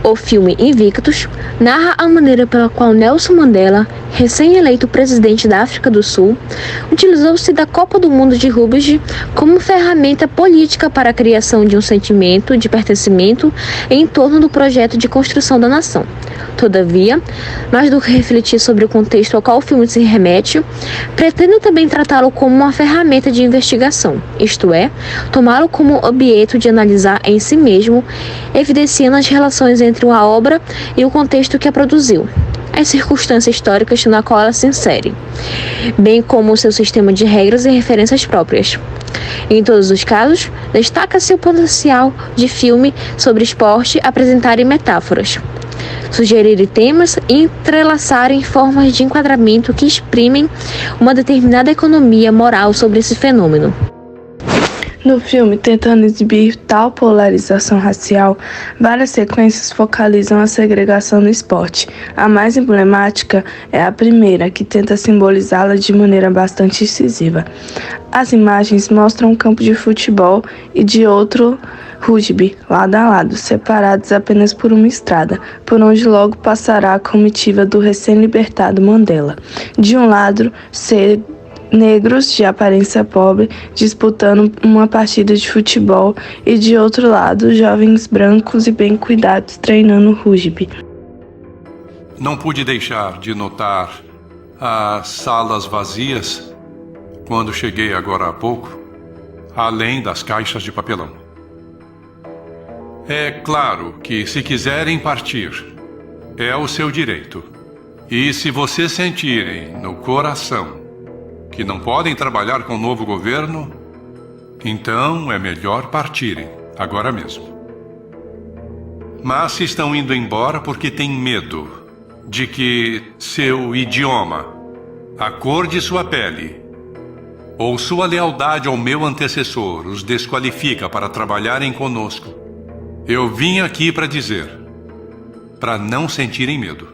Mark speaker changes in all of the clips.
Speaker 1: O filme Invictus narra a maneira pela qual Nelson Mandela, recém-eleito presidente da África do Sul, utilizou-se da Copa do Mundo de Rugby como ferramenta política para a criação de um sentimento de pertencimento em torno do projeto de construção da nação. Todavia, mais do que refletir sobre o contexto ao qual o filme se remete, pretende também tratá-lo como uma ferramenta de investigação, isto é, tomá-lo como objeto de analisar em si mesmo, evidenciando as relações entre uma obra e o contexto que a produziu, as circunstâncias históricas na qual ela se insere, bem como o seu sistema de regras e referências próprias. Em todos os casos, destaca-se o potencial de filme sobre esporte apresentarem metáforas, sugerirem temas e entrelaçarem formas de enquadramento que exprimem uma determinada economia moral sobre esse fenômeno.
Speaker 2: No filme, tentando exibir tal polarização racial, várias sequências focalizam a segregação no esporte. A mais emblemática é a primeira, que tenta simbolizá-la de maneira bastante incisiva. As imagens mostram um campo de futebol e de outro rugby, lado a lado, separados apenas por uma estrada, por onde logo passará a comitiva do recém-libertado Mandela. De um lado, negros de aparência pobre disputando uma partida de futebol e de outro lado, jovens brancos e bem cuidados treinando rugby.
Speaker 3: Não pude deixar de notar as salas vazias quando cheguei agora há pouco, além das caixas de papelão. É claro que se quiserem partir, é o seu direito. E se vocês sentirem no coração que não podem trabalhar com o novo governo, então é melhor partirem, agora mesmo. Mas se estão indo embora porque têm medo de que seu idioma, a cor de sua pele ou sua lealdade ao meu antecessor os desqualifica para trabalharem conosco, eu vim aqui para dizer, para não sentirem medo.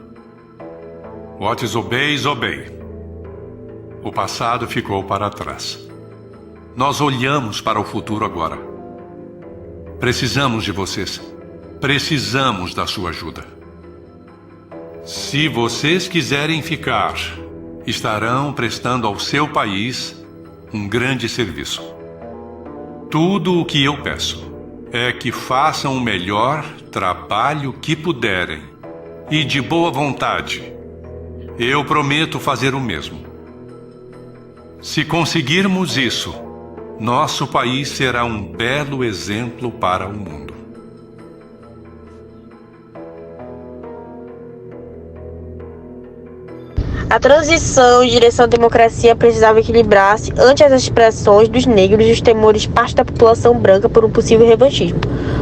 Speaker 3: What is obey is obey. O passado ficou para trás. Nós olhamos para o futuro agora. Precisamos de vocês. Precisamos da sua ajuda. Se vocês quiserem ficar, estarão prestando ao seu país um grande serviço. Tudo o que eu peço é que façam o melhor trabalho que puderem. E de boa vontade, eu prometo fazer o mesmo. Se conseguirmos isso, nosso país será um belo exemplo para o mundo.
Speaker 4: A transição em direção à democracia precisava equilibrar-se ante as aspirações dos negros e os temores de parte da população branca por um possível revanchismo.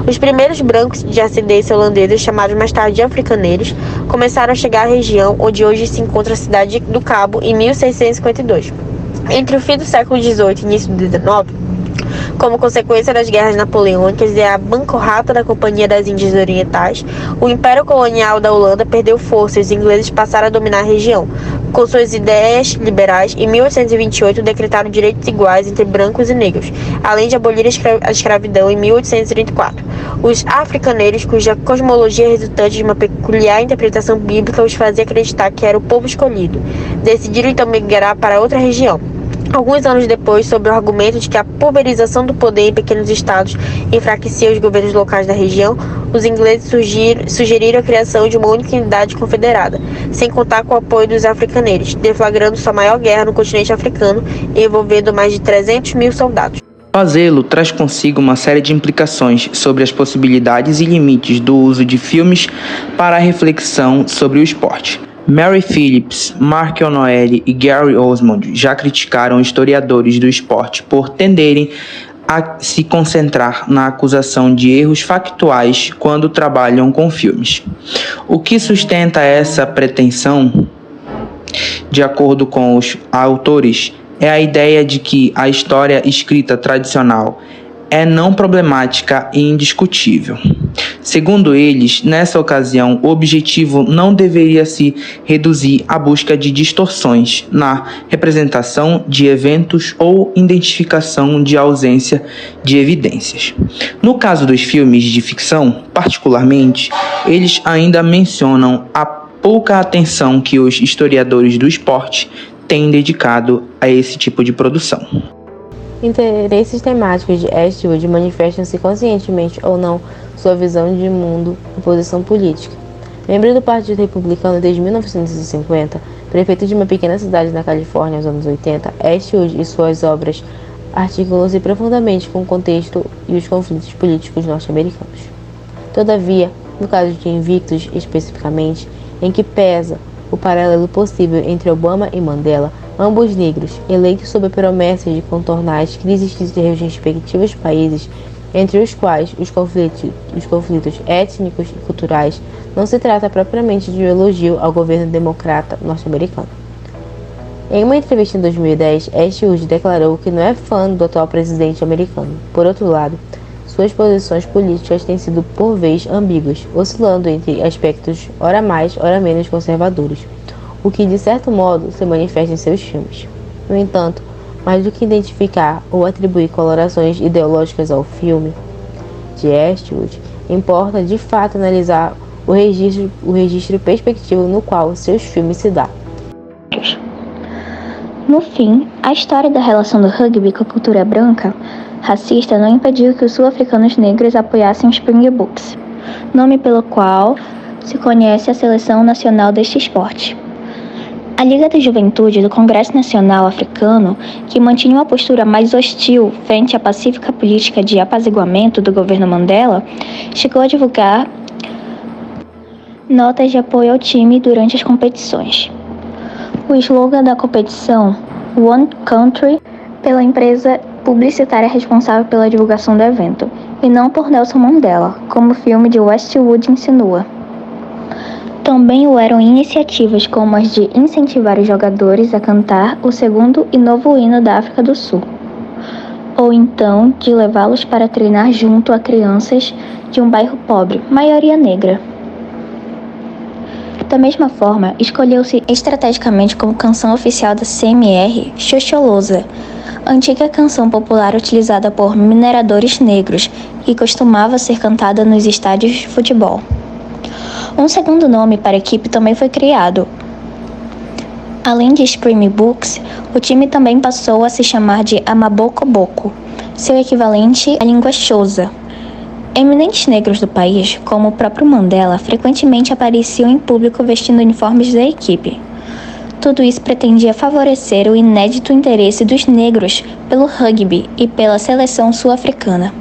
Speaker 4: Os primeiros brancos de ascendência holandesa, chamados mais tarde de africaneiros, começaram a chegar à região onde hoje se encontra a cidade do Cabo em 1652. Entre o fim do século XVIII e início do XIX, como consequência das guerras napoleônicas e a bancarrota da Companhia das Índias Orientais, o Império Colonial da Holanda perdeu força e os ingleses passaram a dominar a região. Com suas ideias liberais, em 1828 decretaram direitos iguais entre brancos e negros, além de abolir a escravidão em 1834. Os africaneiros, cuja cosmologia resultante de uma peculiar interpretação bíblica os fazia acreditar que era o povo escolhido, decidiram então migrar para outra região. Alguns anos depois, sob o argumento de que a pulverização do poder em pequenos estados enfraquecia os governos locais da região, os ingleses sugeriram a criação de uma única unidade confederada, sem contar com o apoio dos africaneiros, deflagrando sua maior guerra no continente africano, envolvendo mais de 300 mil soldados.
Speaker 5: Fazê-lo traz consigo uma série de implicações sobre as possibilidades e limites do uso de filmes para a reflexão sobre o esporte. Mary Phillips, Mark O'Noelle e Gary Osmond já criticaram historiadores do esporte por tenderem a se concentrar na acusação de erros factuais quando trabalham com filmes. O que sustenta essa pretensão, de acordo com os autores, é a ideia de que a história escrita tradicional é não problemática e indiscutível. Segundo eles, nessa ocasião, o objetivo não deveria se reduzir à busca de distorções na representação de eventos ou identificação de ausência de evidências. No caso dos filmes de ficção, particularmente, eles ainda mencionam a pouca atenção que os historiadores do esporte têm dedicado a esse tipo de produção.
Speaker 4: Interesses temáticos de Eastwood manifestam-se conscientemente ou não sua visão de mundo e posição política. Membro do Partido Republicano desde 1950, prefeito de uma pequena cidade na Califórnia nos anos 80, Eastwood e suas obras articulam-se profundamente com o contexto e os conflitos políticos norte-americanos. Todavia, no caso de Invictus especificamente, em que pesa o paralelo possível entre Obama e Mandela, ambos negros, eleitos sob a promessa de contornar as crises de seus respectivos países, entre os quais os conflitos étnicos e culturais, não se trata propriamente de um elogio ao governo democrata norte-americano. Em uma entrevista em 2010, Eastwood declarou que não é fã do atual presidente americano. Por outro lado, suas posições políticas têm sido por vezes ambíguas, oscilando entre aspectos ora mais, ora menos conservadores, o que de certo modo se manifesta em seus filmes. No entanto, mais do que identificar ou atribuir colorações ideológicas ao filme de Eastwood, importa de fato analisar o registro perspectivo no qual seus filmes se dão.
Speaker 6: No fim, a história da relação do rugby com a cultura branca racista não impediu que os sul-africanos negros apoiassem os Springboks, nome pelo qual se conhece a seleção nacional deste esporte. A Liga da Juventude do Congresso Nacional Africano, que mantinha uma postura mais hostil frente à pacífica política de apaziguamento do governo Mandela, chegou a divulgar notas de apoio ao time durante as competições. O slogan da competição, One Country, pela empresa publicitária responsável pela divulgação do evento, e não por Nelson Mandela, como o filme de Westwood insinua. Também o eram iniciativas como as de incentivar os jogadores a cantar o segundo e novo hino da África do Sul, ou então de levá-los para treinar junto a crianças de um bairro pobre, maioria negra. Da mesma forma, escolheu-se estrategicamente como canção oficial da CMR Xoxolosa, antiga canção popular utilizada por mineradores negros que costumava ser cantada nos estádios de futebol. Um segundo nome para a equipe também foi criado. Além de Springboks, o time também passou a se chamar de Amaboko-Boko, seu equivalente à língua Xhosa. Eminentes negros do país, como o próprio Mandela, frequentemente apareciam em público vestindo uniformes da equipe. Tudo isso pretendia favorecer o inédito interesse dos negros pelo rugby e pela seleção sul-africana.